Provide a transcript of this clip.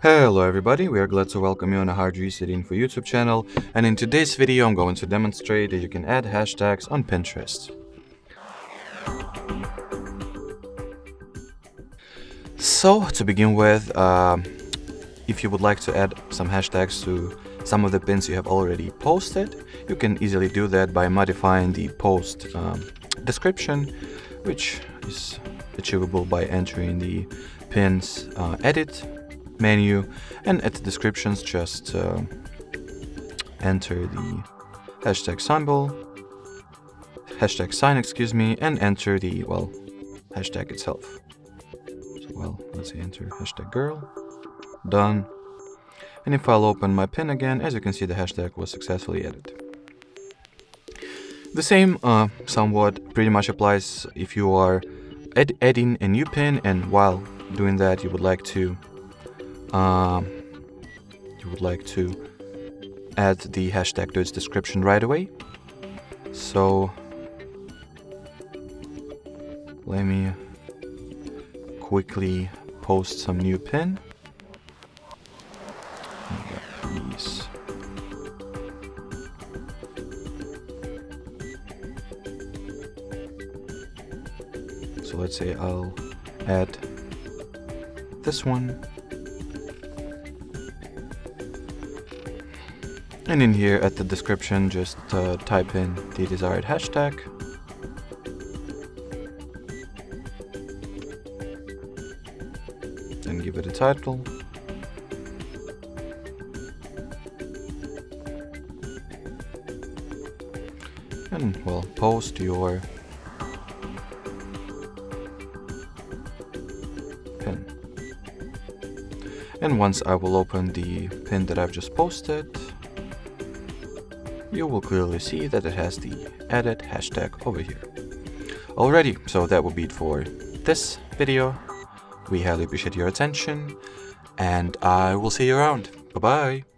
Hello everybody, we are glad to welcome you on the HardReset.Info YouTube channel, and in today's video I'm going to demonstrate that you can add hashtags on Pinterest. So to begin with, if you would like to add some hashtags to some of the pins you have already posted, you can easily do that by modifying the post description, which is achievable by entering the pins edit menu, and at the descriptions just enter the hashtag sign, excuse me, and enter the hashtag itself. So let's say enter hashtag girl. Done. And if I'll open my pin again, as you can see, the hashtag was successfully added. The same somewhat pretty much applies if you are adding a new pin, and while doing that you would like to add the hashtag to its description right away. So let me quickly post some new pin. These. So let's say I'll add this one. And in here at the description, just type in the desired hashtag. Then give it a title. And post your pin. And once I will open the pin that I've just posted, you will clearly see that it has the added hashtag over here. Alrighty, so that will be it for this video. We highly appreciate your attention, and I will see you around. Bye bye.